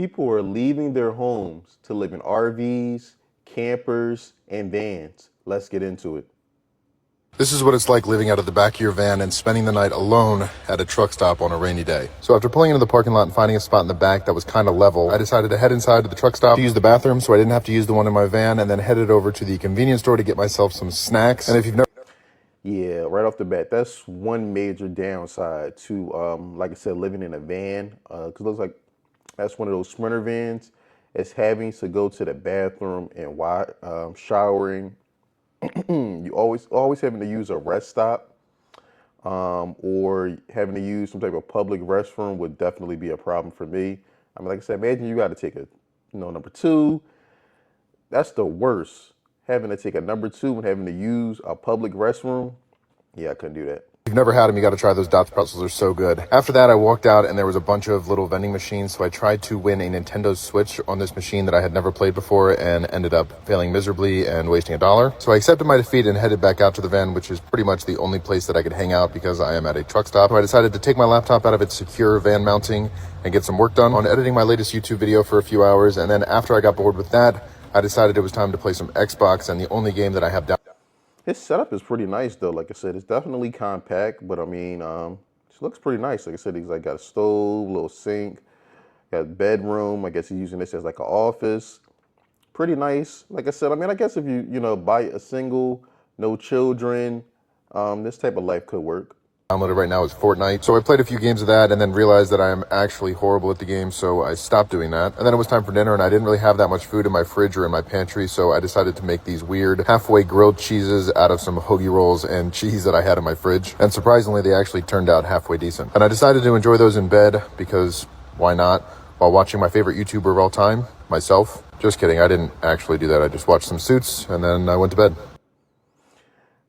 People are leaving their homes to live in RVs, campers, and vans. Let's get into it. This is what it's like living out of the back of your van and spending the night alone at a truck stop on a rainy day. So after pulling into the parking lot and finding a spot in the back that was kind of level, I decided to head inside to the truck stop to use the bathroom so I didn't have to use the one in my van, and then headed over to the convenience store to get myself some snacks. And if you've never Yeah, right off the bat, that's one major downside to, like I said, living in a van. Because it looks like that's one of those Sprinter vans. It's having to go to the bathroom and while showering. You always having to use a rest stop, or having to use some type of public restroom would definitely be a problem for me. I mean, like I said, imagine you got to take a, number two. That's the worst. Having to take a number two and having to use a public restroom. Yeah, I couldn't do that. If you've never had them, you got to try those Dots pretzels. They're so good. After that, I walked out and there was a bunch of little vending machines. So I tried to win a Nintendo Switch on this machine that I had never played before and ended up failing miserably and wasting $1. So I accepted my defeat and headed back out to the van, which is pretty much the only place that I could hang out because I am at a truck stop. So I decided to take my laptop out of its secure van mounting and get some work done on editing my latest YouTube video for a few hours. And then after I got bored with that, I decided it was time to play some Xbox, and the only game that I have down. His setup is pretty nice though. Like I said, it's definitely compact, but I mean, it looks pretty nice. Like I said, he's like got a stove, little sink, got a bedroom. I guess he's using this as like an office. Pretty nice. Like I said, I mean, I guess if you buy a single, no children, this type of life could work. Downloaded right now is Fortnite. So I played a few games of that and then realized that I am actually horrible at the game, so I stopped doing that. And then it was time for dinner and I didn't really have that much food in my fridge or in my pantry, so I decided to make these weird halfway grilled cheeses out of some hoagie rolls and cheese that I had in my fridge. And surprisingly, they actually turned out halfway decent. And I decided to enjoy those in bed because why not? While watching my favorite YouTuber of all time, myself. Just kidding, I didn't actually do that. I just watched some Suits and then I went to bed.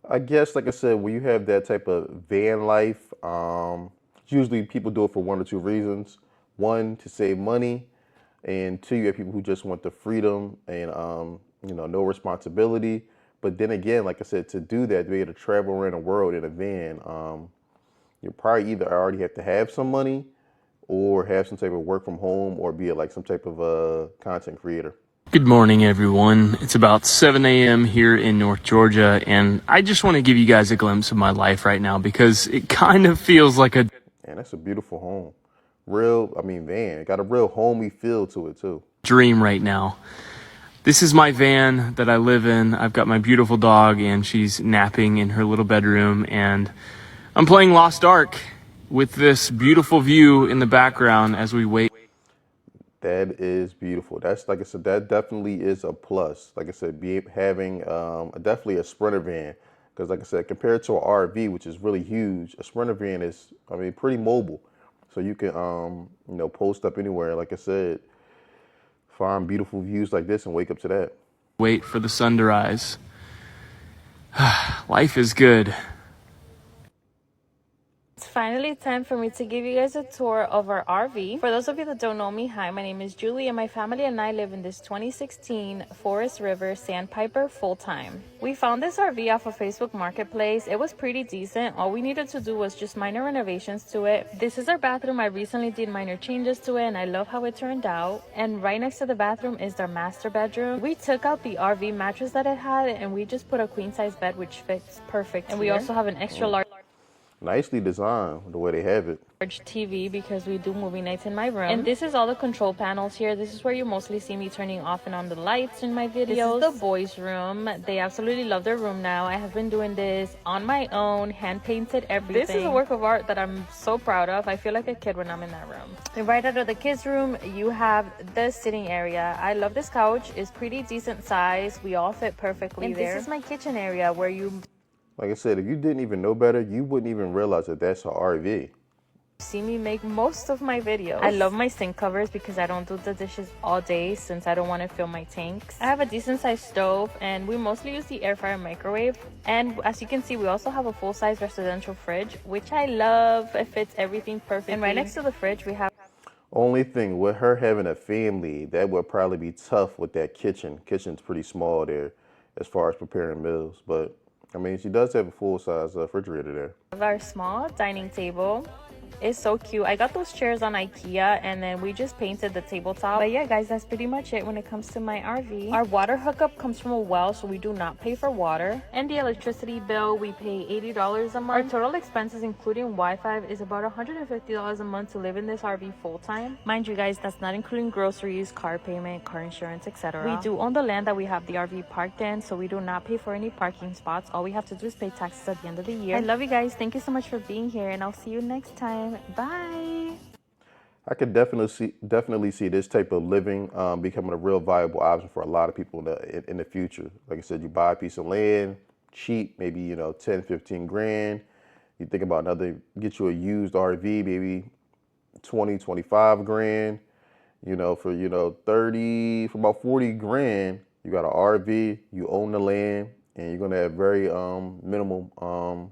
I guess, like I said, when you have that type of van life, usually people do it for one or two reasons. One, to save money, and two, you have people who just want the freedom and no responsibility. But then again, like I said, to do that, to be able to travel around the world in a van, you probably either already have to have some money or have some type of work from home or be like some type of content creator. Good morning, everyone. It's about 7 a.m. here in North Georgia, and I just want to give you guys a glimpse of my life right now because it kind of feels like a Man, that's a beautiful home. Van. Got a real homey feel to it, too. dream right now. This is my van that I live in. I've got my beautiful dog, and she's napping in her little bedroom, and I'm playing Lost Ark with this beautiful view in the background as we wait. That is beautiful. That's, like I said, that definitely is a plus. Like I said, having definitely a Sprinter van. Because like I said, compared to an RV, which is really huge, a Sprinter van is, pretty mobile. So you can, post up anywhere. Like I said, find beautiful views like this and wake up to that. Wait for the sun to rise. Life is good. It's finally time for me to give you guys a tour of our RV. For those of you that don't know me, hi, my name is Julie and my family and I live in this 2016 Forest River Sandpiper full-time. We found this RV off of Facebook Marketplace. It was pretty decent. All we needed to do was just minor renovations to it. This is our bathroom. I recently did minor changes to it and I love how it turned out. And right next to the bathroom is our master bedroom. We took out the RV mattress that it had and we just put a queen size bed which fits perfect. And we also have an extra large Nicely designed the way they have it. TV because we do movie nights in my room. And this is all the control panels here. This is where you mostly see me turning off and on the lights in my videos. This is the boys' room. They absolutely love their room now. I have been doing this on my own, hand painted everything. This is a work of art that I'm so proud of. I feel like a kid when I'm in that room. And right out of the kids' room, you have the sitting area. I love this couch. It's pretty decent size. We all fit perfectly there. This is my kitchen area where you Like I said, if you didn't even know better, you wouldn't even realize that that's an RV. see me make most of my videos. I love my sink covers because I don't do the dishes all day since I don't want to fill my tanks. I have a decent sized stove and we mostly use the air fryer microwave. And as you can see, we also have a full-size residential fridge, which I love. It fits everything perfectly. And right next to the fridge, we have Only thing with her having a family, that would probably be tough with that kitchen. Kitchen's pretty small there as far as preparing meals, but she does have a full-size refrigerator there. our small dining table. It's so cute. I got those chairs on IKEA and then we just painted the tabletop. But yeah, guys, that's pretty much it when it comes to my RV. Our water hookup comes from a well, so we do not pay for water. And the electricity bill, we pay $80 a month. Our total expenses, including Wi-Fi, is about $150 a month to live in this RV full-time. Mind you guys, that's not including groceries, car payment, car insurance, etc. We do own the land that we have the RV parked in, so we do not pay for any parking spots. All we have to do is pay taxes at the end of the year. I love you guys. Thank you so much for being here, and I'll see you next time. Bye. I could definitely see this type of living becoming a real viable option for a lot of people in the future. Like I said, you buy a piece of land, cheap, maybe 10, 15 grand. You think about get you a used RV, maybe 20, 25 grand. For 30, for about 40 grand, you got an RV, you own the land, and you're gonna have very minimal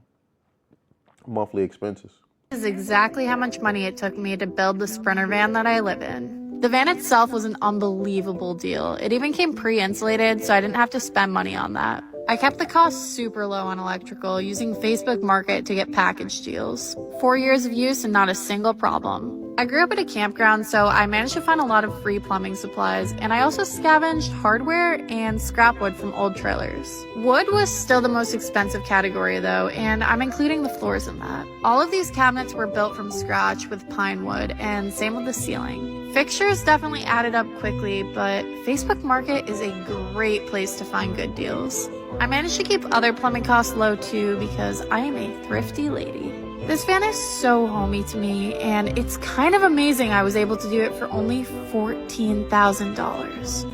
monthly expenses. This is exactly how much money it took me to build the Sprinter van that I live in. The van itself was an unbelievable deal. It even came pre-insulated, so I didn't have to spend money on that. I kept the cost super low on electrical, using Facebook Market to get package deals. 4 years of use and not a single problem. I grew up at a campground, so I managed to find a lot of free plumbing supplies, and I also scavenged hardware and scrap wood from old trailers. Wood was still the most expensive category though, and I'm including the floors in that. All of these cabinets were built from scratch with pine wood, and same with the ceiling. Fixtures definitely added up quickly, but Facebook Market is a great place to find good deals. I managed to keep other plumbing costs low too because I am a thrifty lady. This van is so homey to me, and it's kind of amazing I was able to do it for only $14,000.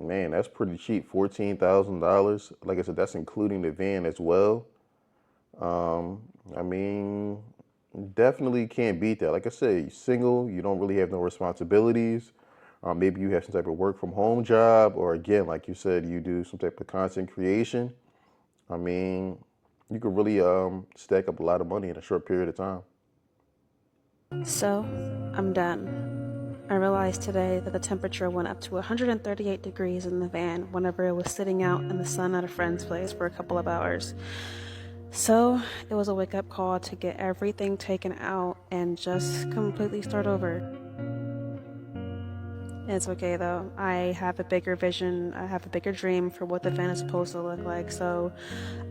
Man, that's pretty cheap, $14,000. Like I said, that's including the van as well. I mean, definitely can't beat that. Like I said, you're single, you don't really have no responsibilities. Maybe you have some type of work from home job, or again, like you said, you do some type of content creation. I mean, you could really stack up a lot of money in a short period of time. So, I'm done. I realized today that the temperature went up to 138 degrees in the van whenever it was sitting out in the sun at a friend's place for a couple of hours. So, it was a wake-up call to get everything taken out and just completely start over. It's okay though. I have a bigger vision, I have a bigger dream for what the van is supposed to look like, so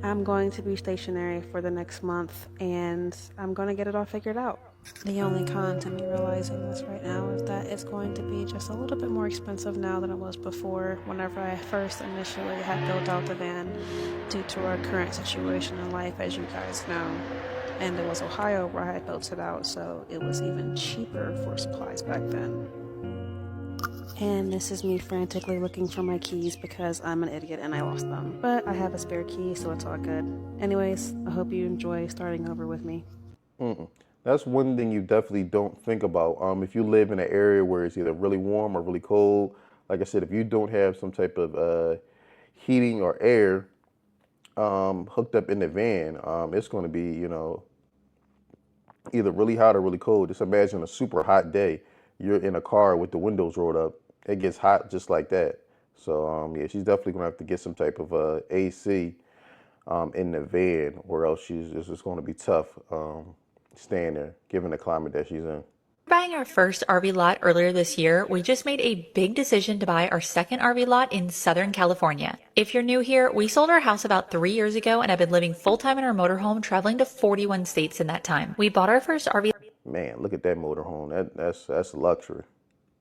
I'm going to be stationary for the next month and I'm going to get it all figured out. The only con to me realizing this right now is that it's going to be just a little bit more expensive now than it was before whenever I first initially had built out the van due to our current situation in life, as you guys know. And it was Ohio where I had built it out, so it was even cheaper for supplies back then. And this is me frantically looking for my keys because I'm an idiot and I lost them. But I have a spare key, so it's all good. Anyways, I hope you enjoy starting over with me. That's one thing you definitely don't think about. If you live in an area where it's either really warm or really cold, like I said, if you don't have some type of heating or air hooked up in the van, it's going to be, either really hot or really cold. Just imagine a super hot day. You're in a car with the windows rolled up. It gets hot just like that. So yeah, she's definitely gonna have to get some type of AC in the van, or else it's just gonna be tough staying there, given the climate that she's in. Buying our first RV lot earlier this year, we just made a big decision to buy our second RV lot in Southern California. If you're new here, we sold our house about 3 years ago and have been living full-time in our motorhome, traveling to 41 states in that time. We bought our first RV Man, look at that motorhome. That's luxury.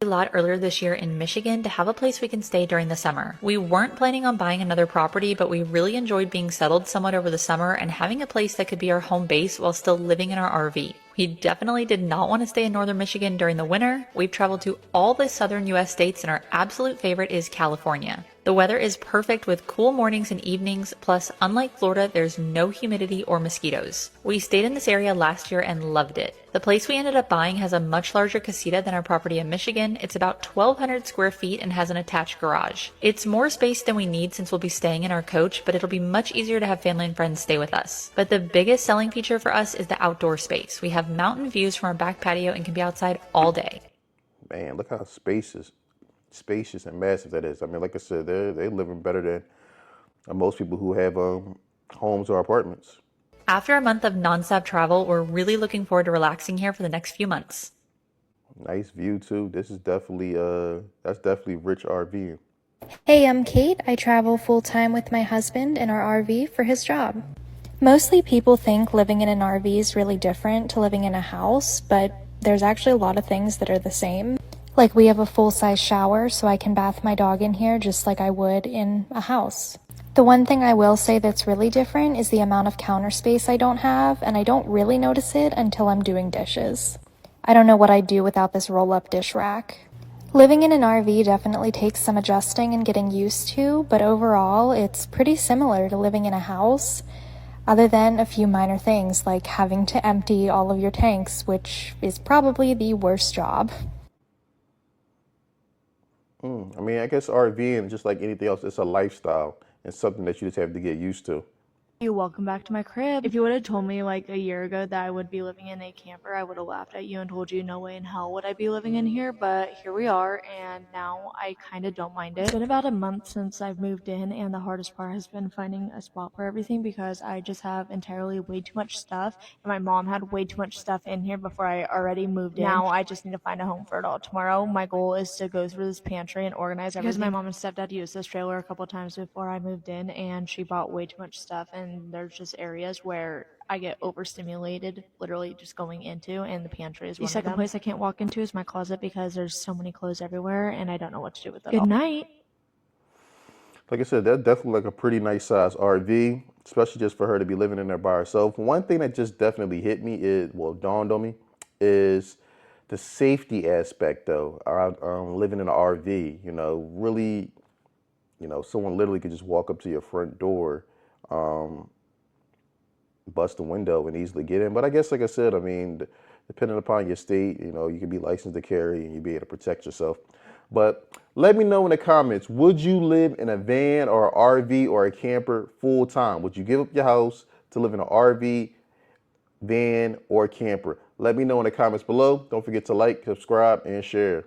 lot earlier this year in Michigan to have a place we can stay during the summer. We weren't planning on buying another property, but we really enjoyed being settled somewhat over the summer and having a place that could be our home base while still living in our RV. We definitely did not want to stay in northern Michigan during the winter. We've traveled to all the southern US states and our absolute favorite is California. The weather is perfect with cool mornings and evenings, plus unlike Florida, there's no humidity or mosquitoes. We stayed in this area last year and loved it. The place we ended up buying has a much larger casita than our property in Michigan. It's about 1,200 square feet and has an attached garage. It's more space than we need since we'll be staying in our coach, but it'll be much easier to have family and friends stay with us. But the biggest selling feature for us is the outdoor space. We have mountain views from our back patio and can be outside all day. Man, look how spacious and massive that is. I mean, like I said, they living better than most people who have homes or apartments. After a month of nonstop travel, we're really looking forward to relaxing here for the next few months. Nice view too. This is definitely that's definitely rich RV. Hey, I'm Kate. I travel full time with my husband in our RV for his job. Mostly people think living in an RV is really different to living in a house, but there's actually a lot of things that are the same. Like we have a full-size shower, so I can bath my dog in here just like I would in a house. The one thing I will say that's really different is the amount of counter space I don't have, and I don't really notice it until I'm doing dishes. I don't know what I'd do without this roll-up dish rack. Living in an RV definitely takes some adjusting and getting used to, but overall, it's pretty similar to living in a house, other than a few minor things like having to empty all of your tanks, which is probably the worst job. I mean, I guess RVing, just like anything else, it's a lifestyle and something that you just have to get used to. Hey, welcome back to my crib. If you would have told me like a year ago that I would be living in a camper, I would have laughed at you and told you no way in hell would I be living in here, but here we are, and now I kind of don't mind it. It's been about a month since I've moved in, and the hardest part has been finding a spot for everything because I just have entirely way too much stuff, and my mom had way too much stuff in here before I already moved in. Now I just need to find a home for it all. Tomorrow, my goal is to go through this pantry and organize everything. Because my mom and stepdad used this trailer a couple times before I moved in, and she bought way too much stuff, and there's just areas where I get overstimulated literally just going into, and the pantry is one of them. The second place I can't walk into is my closet because there's so many clothes everywhere and I don't know what to do with it all. Good night. Like I said, that's definitely like a pretty nice size RV, especially just for her to be living in there by herself. One thing that just definitely hit me is, well, dawned on me, is the safety aspect though. Around living in an RV, really, someone literally could just walk up to your front door, bust the window and easily get in. But I guess, like I said, I mean, depending upon your state, you can be licensed to carry and you be able to protect yourself. But let me know in the comments, would you live in a van or an RV or a camper full time? Would you give up your house to live in an RV, van, or camper? Let me know in the comments below. Don't forget to like, subscribe, and share.